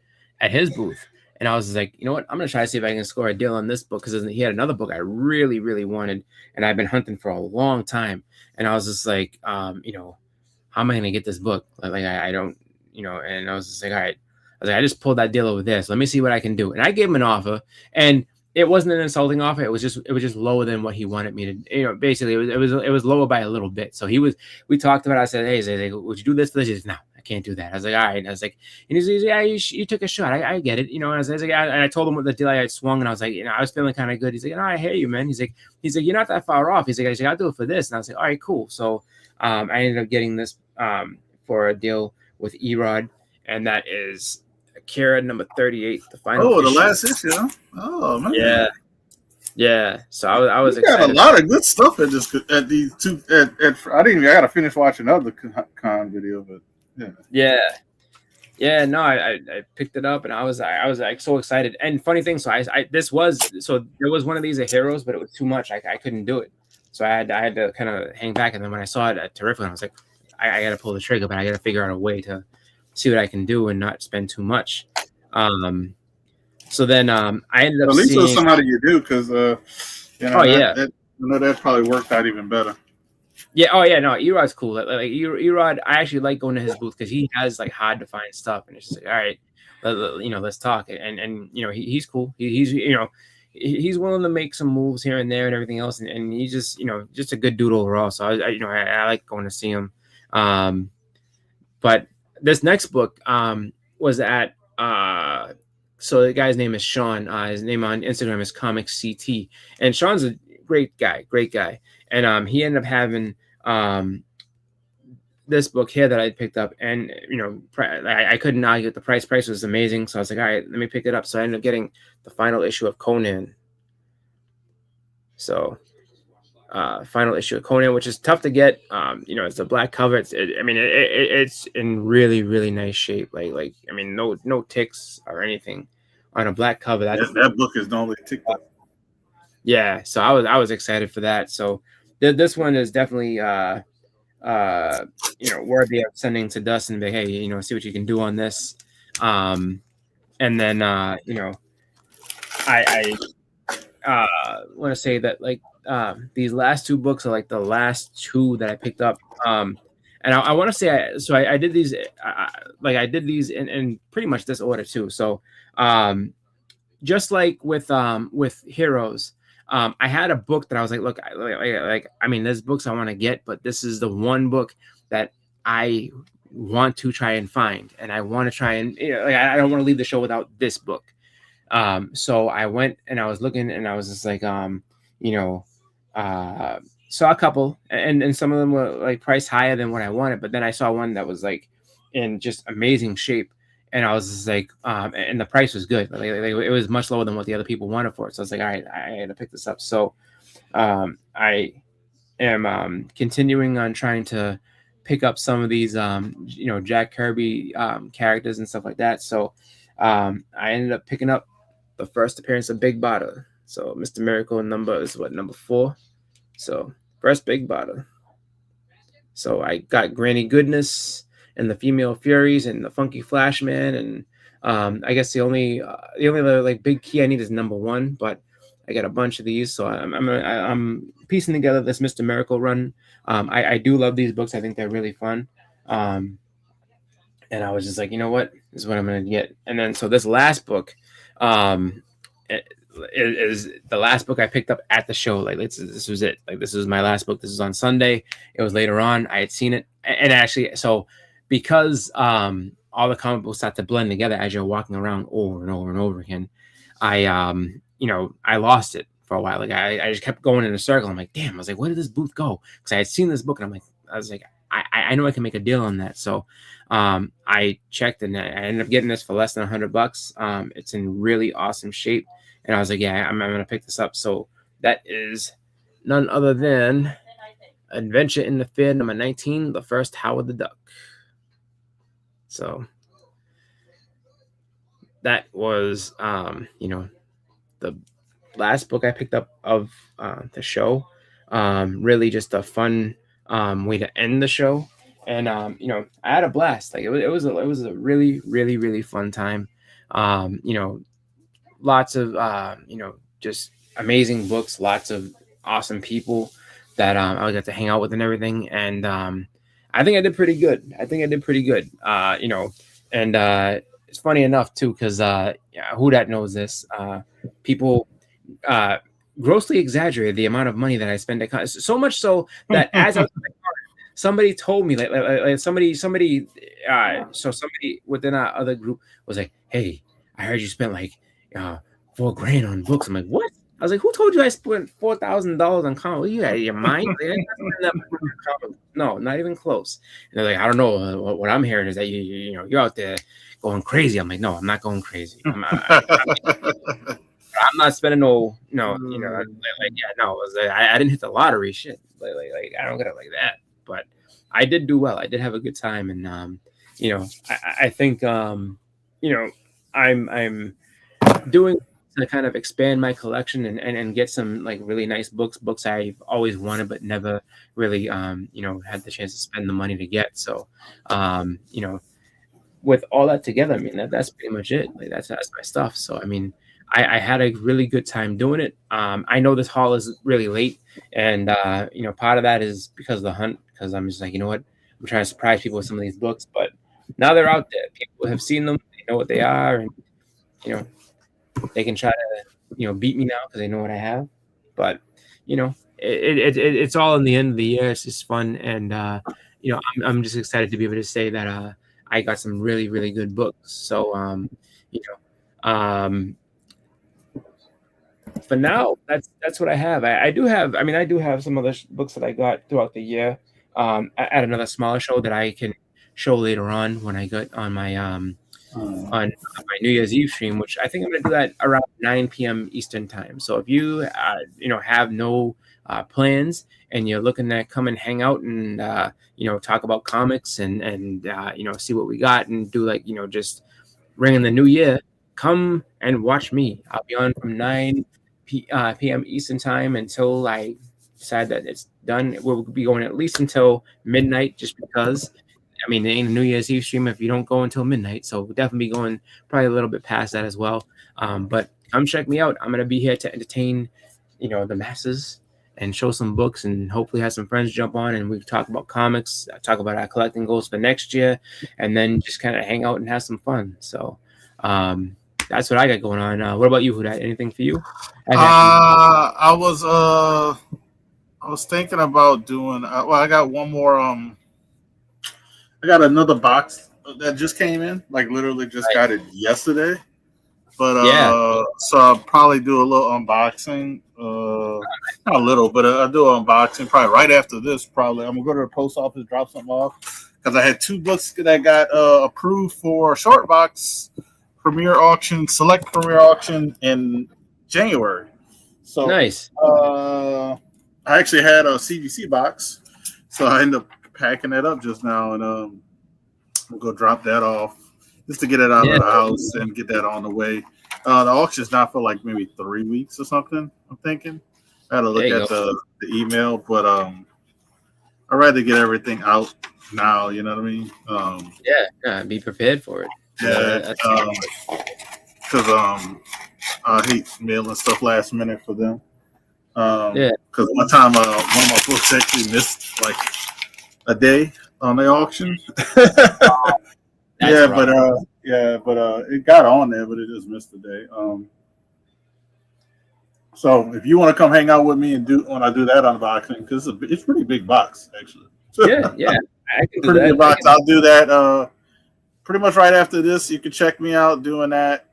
at his booth, and I was just like, you know what? I'm gonna try to see if I can score a deal on this book, because he had another book I really, really wanted, and I've been hunting for a long time. And I was just like, how am I gonna get this book? Like I don't, And I was just like, all right. I was like, I just pulled that deal over there, so let me see what I can do. And I gave him an offer, and it wasn't an insulting offer. It was just lower than what he wanted me to. Basically, it was lower by a little bit. So we talked about it. I said, hey, would you do this? He said, no, I can't do that. I was like, all right. And I was like, and he's like, yeah, you took a shot. I get it. And I was like, and I told him what the deal I had swung, and I was like, I was feeling kind of good. He's like, no, I hear you, man. He's like, you're not that far off. He's like, I'll do it for this. And I was like, all right, cool. So I ended up getting this for a deal with Erod, and that is Akira number 38, the final. Oh, the last issue. Huh? Oh man. Yeah. So I was excited. Got a lot of good stuff at these two. I gotta finish watching other con video, but yeah. No, I picked it up, and I was like so excited. And funny thing, so there was one of these at Heroes, but it was too much. I couldn't do it, so I had to kind of hang back. And then when I saw it at Terrificon, I was like, I got to pull the trigger, but I got to figure out a way to see what I can do and not spend too much. So then I ended up at least seeing somebody you do, because that probably worked out even better. Yeah. Oh yeah. No, Erod's cool. Like Erod, I actually like going to his booth, because he has like hard to find stuff, and it's just like, all right, let's talk. And he's cool. He's willing to make some moves here and there and everything else, and he's just just a good dude overall. So I like going to see him. But this next book was at so the guy's name is Sean. His name on Instagram is Comics CT, and Sean's a great guy, and he ended up having this book here that I picked up, and I couldn't argue with the price. Price was amazing, so I was like, all right, let me pick it up. So I ended up getting the final issue of Conan. So final issue of Conan, which is tough to get. It's a black cover. It's in really, really nice shape. Like no ticks or anything on a black cover. That book is normally ticked up. Yeah, so I was excited for that. So this one is definitely worthy of sending to Dustin. But hey, see what you can do on this. And then I want to say that these last two books are like the last two that I picked up. And I want to say I did these I did these in pretty much this order too. So just like with Heroes, I had a book that I was like, look, there's books I want to get, but this is the one book that I want to try and find, and I want to try and I don't want to leave the show without this book. So I went and I was looking, and I was just like, saw a couple, and some of them were like priced higher than what I wanted, but then I saw one that was like in just amazing shape, and I was just like, and the price was good. It was much lower than what the other people wanted for it. So I was like, all right, I had to pick this up. So I am continuing on trying to pick up some of these, Jack Kirby characters and stuff like that. So I ended up picking up the first appearance of Big Bada. So Mr. Miracle number 4. So first Big Bada. So I got Granny Goodness and the Female Furies and the Funky Flashman, and I guess the only other, like, big key I need is number one, but I got a bunch of these, so I'm piecing together this Mr. Miracle run. I do love these books. I think they're really fun. Um, and I was just like, you know what, this is what I'm gonna get. And then so this last book, um, is the last book I picked up at the show. Like, this was it. Like, this was my last book. This was on Sunday. It was later on. I had seen it, and actually, so because all the comic books start to blend together as you're walking around over and over and over again, I I lost it for a while. Like, I just kept going in a circle. I'm like, damn. I was like, where did this booth go? Because I had seen this book, and I was like, I know I can make a deal on that. So I checked, and I ended up getting this for less than $100. It's in really awesome shape. And I was like, yeah, I'm going to pick this up. So that is none other than Adventure in the Fair number 19, The First Howard the Duck. So that was, the last book I picked up of the show. Really just a fun way to end the show. And, I had a blast. Like, it was a really, really, really fun time. Lots of just amazing books, lots of awesome people that I got to hang out with and everything. And I think I did pretty good. And it's funny enough too, because who that knows this, people grossly exaggerated the amount of money that I spend at so much so that as I was somebody told me, like somebody somebody within our other group was like, hey, I heard you spent like $4,000 on books. I'm like, what? I was like, who told you I spent $4,000 on comics? You out of your mind? No, not even close. And they're like, I don't know. What I'm hearing is that you're out there going crazy. I'm like, no, I'm not going crazy. I'm not spending no. I didn't hit the lottery, shit. Like I don't get it like that. But I did do well. I did have a good time, and I think I'm doing to kind of expand my collection and get some like really nice books I've always wanted but never really had the chance to spend the money to get. So with all that together, I mean that's pretty much it. Like that's my stuff. So I mean I had a really good time doing it. I know this haul is really late, and part of that is because of the hunt, because I'm just like, you know what, I'm trying to surprise people with some of these books, but now they're out there. People have seen them, they know what they are, and they can try to beat me now because they know what I have. But it's all in the end of the year. It's just fun, and I'm just excited to be able to say that I got some really, really good books. So for now, that's what I have. I do have some other books that I got throughout the year at another smaller show that I can show later on when I get on my on my New Year's Eve stream, which I think I'm going to do that around 9 p.m. Eastern time. So if you have no plans and you're looking to come and hang out and talk about comics and see what we got and do just ring in the new year, come and watch me. I'll be on from 9 p.m. Eastern time until I decide that it's done. We'll be going at least until midnight, just because. I mean, it ain't a New Year's Eve stream if you don't go until midnight, so we'll definitely be going probably a little bit past that as well. But come check me out. I'm gonna be here to entertain, the masses and show some books, and hopefully have some friends jump on and we talk about comics, talk about our collecting goals for next year, and then just kind of hang out and have some fun. So that's what I got going on. What about you, Huda? Anything for you? I was thinking about doing. I got one more. I got another box that just came in. Like literally, just got it yesterday. But so I'll probably do a little unboxing. Not a little, but I'll do an unboxing probably right after this. Probably I'm gonna go to the post office, drop something off, because I had 2 books that got approved for short box premiere auction, select premiere auction in January. So nice. I actually had a CGC box, so I ended up packing that up just now, and we'll go drop that off just to get it out of the house and get that on the way. The auction's not for like maybe 3 weeks or something, I'm thinking. I had to look at the email, but I'd rather get everything out now, you know what I mean? Be prepared for it. Yeah, because I hate mailing stuff last minute for them. Because one time, one of my books actually missed like a day on the auction. Yeah, but it got on there, but it just missed a day. So if you want to come hang out with me and do when I do that unboxing, because it's a pretty big box actually. Yeah, I can do Pretty that. big box. I'll do that. Pretty much right after this, you can check me out doing that.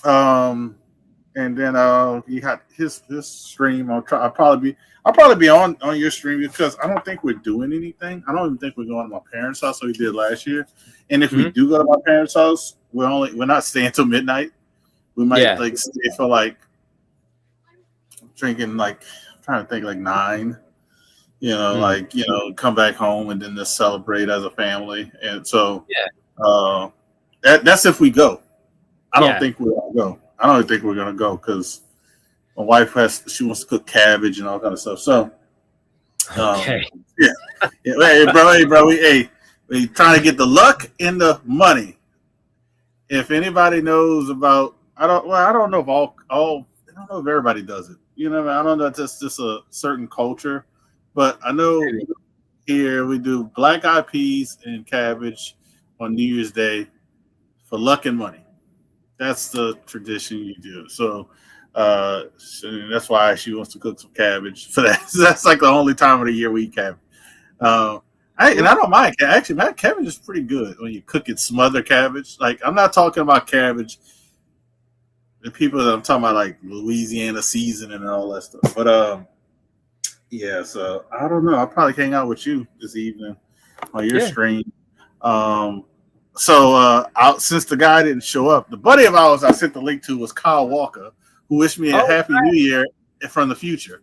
And then he had his stream. I'll probably be on your stream because I don't think we're doing anything. I don't even think we're going to my parents' house like we did last year. And if we do go to my parents' house, we're not staying till midnight. We might like stay for like drinking like I'm trying to think like 9. Come back home and then just celebrate as a family. And so that's if we go. I don't think we're gonna go. I don't think we're gonna go because my wife she wants to cook cabbage and all kind of stuff. So, hey, bro, we trying to get the luck and the money. If anybody knows about, I don't know if I don't know if everybody does it. I don't know if that's just a certain culture, but I know here we do black eyed peas and cabbage on New Year's Day for luck and money. That's the tradition you do. So that's why she wants to cook some cabbage for that. So that's like the only time of the year we eat cabbage. I don't mind. Actually, that cabbage is pretty good when you cook it smothered cabbage. Like I'm not talking about cabbage. The people that I'm talking about like Louisiana seasoning and all that stuff. But so I don't know. I'll probably hang out with you this evening on your stream. Since the guy didn't show up, the buddy of ours I sent the link to was Kyle Walker, who wished me a happy New Year from the future.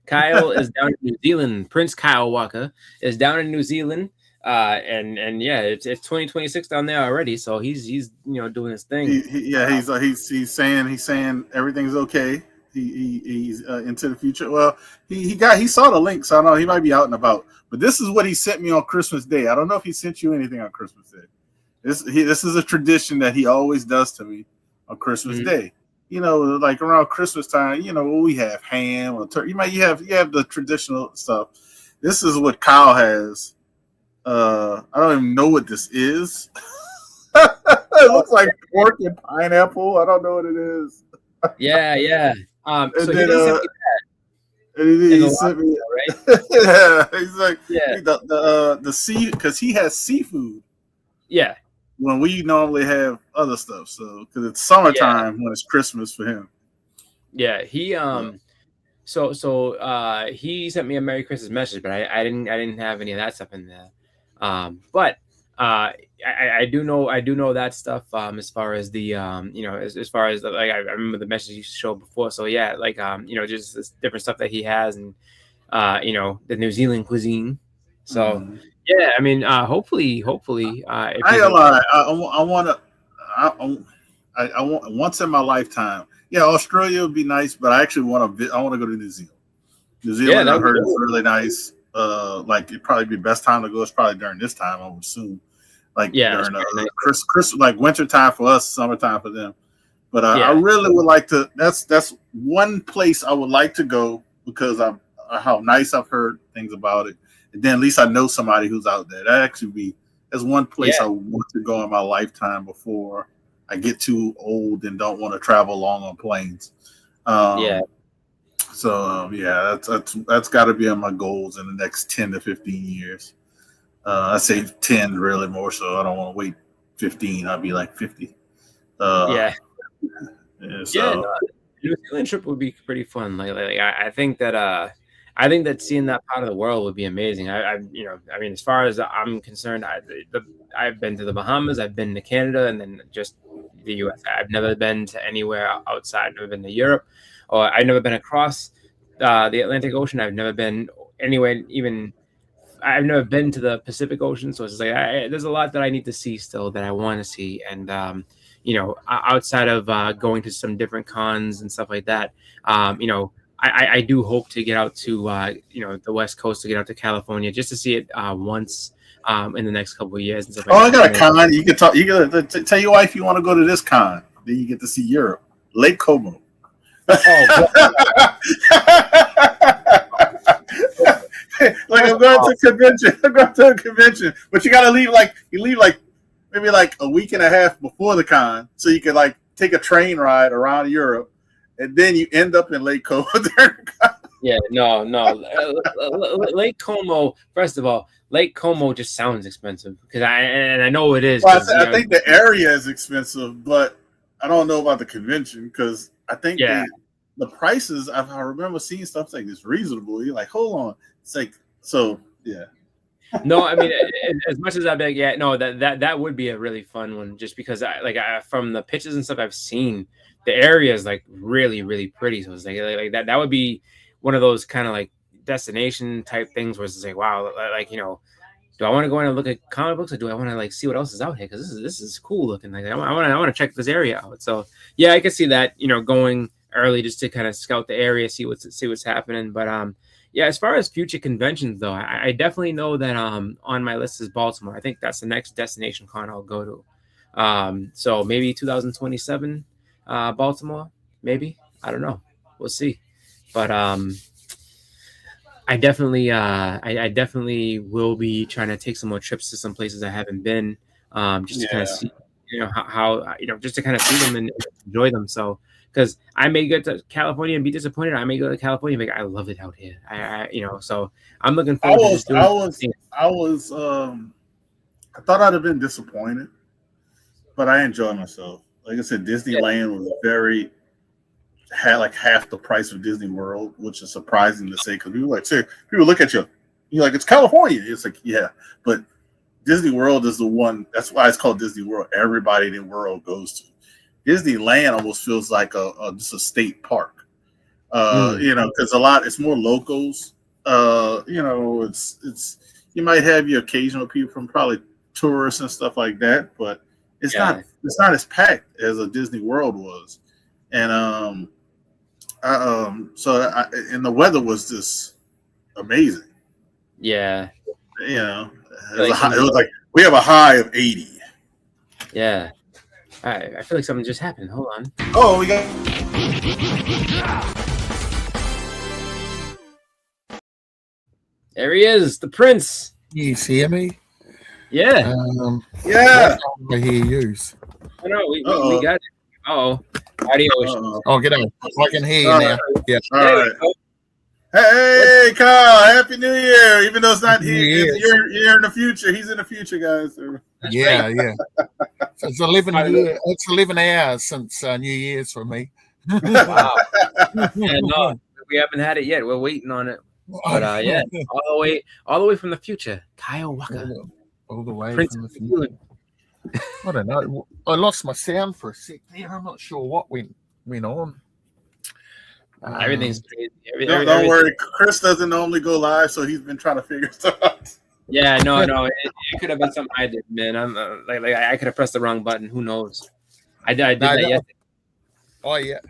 Kyle is down in New Zealand. Prince Kyle Walker is down in New Zealand. It's 2026 down there already, so he's doing his thing. He's saying everything's okay. He's into the future. Well, he saw the link, so I know he might be out and about. But this is what he sent me on Christmas Day. I don't know if he sent you anything on Christmas Day. This is a tradition that he always does to me on Christmas Day. Like around Christmas time, we have ham or turkey. You have the traditional stuff. This is what Kyle has. I don't even know what this is. It looks like pork and pineapple. I don't know what it is. So he sent me right? Yeah, he's like the sea because he has seafood. Yeah, when we normally have other stuff. So because it's summertime when it's Christmas for him. Yeah, he he sent me a Merry Christmas message, but I didn't have any of that stuff in there. But I do know that stuff as far as the as far as like I remember the message you showed before. So just this different stuff that he has and the New Zealand cuisine. So hopefully I lie. I want once in my lifetime. Yeah, Australia would be nice, but I actually want to go to New Zealand. New Zealand, I heard, is really nice. It'd probably be best time to go is probably during this time, I would assume. During Christmas, like winter time for us, summertime for them. But I really would like to. That's one place I would like to go because how nice I've heard things about it, and then at least I know somebody who's out there. That's one place I want to go in my lifetime before I get too old and don't want to travel long on planes. So that's got to be on my goals in the next 10 to 15 years. I say 10 really more so. I don't want to wait 15. I'll be like 50. New Zealand trip would be pretty fun. I think that seeing that part of the world would be amazing. As far as I'm concerned, I've been to the Bahamas, I've been to Canada, and then just the U.S. I've never been to anywhere outside. I've never been to Europe, or I've never been across the Atlantic Ocean. I've never been anywhere even. I've never been to the Pacific Ocean, so it's like there's a lot that I need to see still that I want to see, and outside of going to some different cons and stuff like that, I do hope to get out to the West Coast, to get out to California just to see it once in the next couple of years and stuff like Oh, I that. got a con. You can talk. You got to tell your wife you want to go to this con. Then you get to see Europe, Lake Como. Oh, like I'm going to a convention. I'm going to a convention, but you got to leave maybe like a week and a half before the con, so you can like take a train ride around Europe, and then you end up in Lake Como. yeah, no. Lake Como. First of all, Lake Como just sounds expensive because I know it is. Well, I think the area is expensive, but I don't know about the convention because I think the prices. I remember seeing stuff like this reasonable. You're like, hold on, it's like so. Yeah. No, I mean, as much as I'd be like, yeah, no, that would be a really fun one, just because from the pictures and stuff I've seen, the area is like really, really pretty. So it's like that would be one of those kind of like destination type things where it's like, wow, like do I want to go in and look at comic books, or do I want to like see what else is out here? Because this is cool looking. Like I want to check this area out. So yeah, I can see that going early just to kind of scout the area, see what's happening. But yeah, as far as future conventions though, I definitely know that on my list is Baltimore. I think that's the next destination con I'll go to. So maybe 2027, Baltimore, maybe. I don't know. We'll see. But I definitely will be trying to take some more trips to some places I haven't been, just to kind of see, how just to kind of see them and enjoy them. So, because I may go to California and be disappointed, I may go to California and be like, I love it out here. So I'm looking forward to just doing. I thought I'd have been disappointed, but I enjoyed myself. Like I said, Disneyland was had like half the price of Disney World, which is surprising to say because people look at you, you're like, it's California. It's like, yeah, but Disney World is the one. That's why it's called Disney World. Everybody in the world goes to. Disneyland almost feels like just a state park, because it's more locals. It's you might have your occasional people from probably tourists and stuff like that, but it's not as packed as a Disney World was, and and the weather was just amazing. Yeah, it was like we have a high of 80. Yeah. I feel like something just happened. Hold on. Oh, we got. There he is, the Prince. You see me? Yeah. Yeah. I hear you. Oh, no, we got it. Oh, audio issues. Oh, get on. I can hear you now. Yeah. All right. Hey, Kyle! Happy New Year! Even though it's not here, you're in the future. He's in the future, guys. Yeah. So it's 11 years. It's 11 hours since New Year's for me. Wow. Yeah, no, we haven't had it yet. We're waiting on it. But yeah, all the way from the future, Kyle Walker. All the way Prince from the future. I don't know. I lost my sound for a sec there. I'm not sure what went on. Everything's crazy. Don't worry. Chris doesn't normally go live, so he's been trying to figure stuff out. Yeah, no. It could have been something I did, man. I'm like I could have pressed the wrong button. Who knows? I did that yesterday. Oh yeah.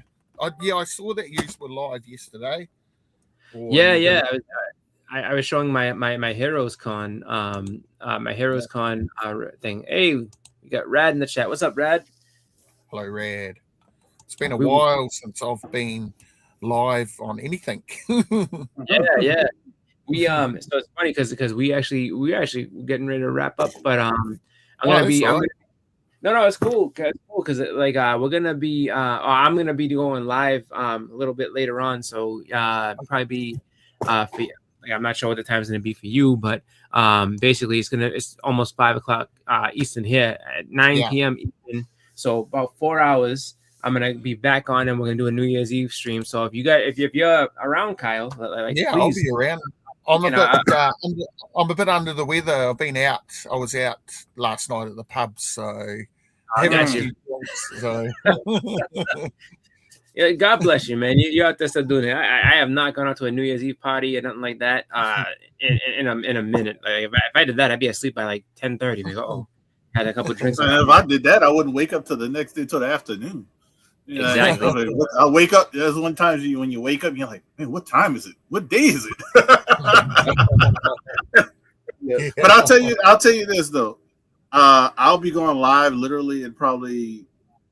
I saw that you were live yesterday. Yeah. I was showing my Heroes Con, my Heroes Con thing. Hey, we got Rad in the chat. What's up, Rad? Hello, Rad. It's been a while since I've been live on anything. Yeah. We so it's funny because we actually getting ready to wrap up, but no, it's cool. It's cool because we're gonna be I'm gonna be going live a little bit later on, so probably be for I'm not sure what the time's gonna be for you, but basically it's almost 5:00 Eastern here at 9 p.m. Eastern, so about 4 hours. I'm gonna be back on, and we're gonna do a New Year's Eve stream. So if you're around, Kyle, please. I'll be around. I'm a bit under the weather. I've been out. I was out last night at the pub, so yeah, God bless you, man. You're out there still doing it. I have not gone out to a New Year's Eve party or nothing like that in a minute. Like if I did that, I'd be asleep by like 10:30. Like, had a couple drinks. If I did that, I wouldn't wake up till the next day till the afternoon. Yeah, Exactly. I'll wake up. There's one time when you wake up, you're like, man, what time is it? What day is it? Yeah. But I'll tell you this though. I'll be going live literally in probably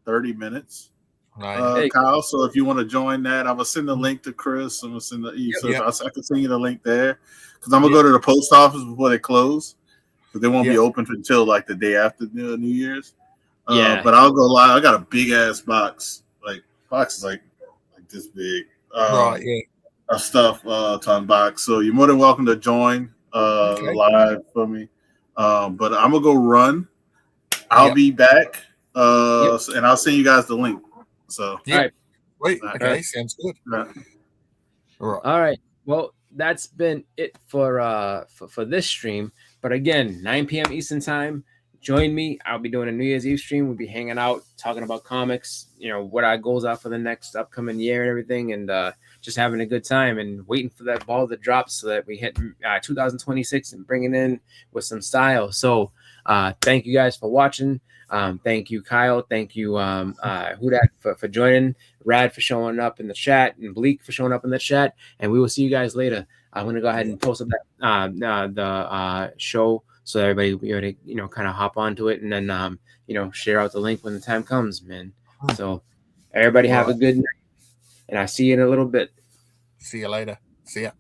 30 minutes. Right. Kyle. So if you want to join that, I'm gonna send the link to Chris. I'm gonna send I can send you the link there because I'm gonna go to the post office before they close because they won't be open until like the day after New Year's. But I'll go live. I got a big ass box. Box is like this big. Of stuff to unbox. So you're more than welcome to join live for me. But I'm gonna go run. I'll be back. And I'll send you guys the link. So all right. Wait, okay, right. sounds good. Right. All right. Well, that's been it for this stream. But again, 9 p.m. Eastern time. Join me. I'll be doing a New Year's Eve stream. We'll be hanging out, talking about comics, what our goals are for the next upcoming year and everything, and just having a good time and waiting for that ball to drop so that we hit 2026 and bring it in with some style. So thank you guys for watching. Thank you, Kyle. Thank you, Hudak, for joining. Rad for showing up in the chat, and Bleak for showing up in the chat. And we will see you guys later. I'm going to go ahead and post up that the show so everybody will be able to, kind of hop onto it and then, share out the link when the time comes, man. So everybody have a good night, and I'll see you in a little bit. See you later. See ya.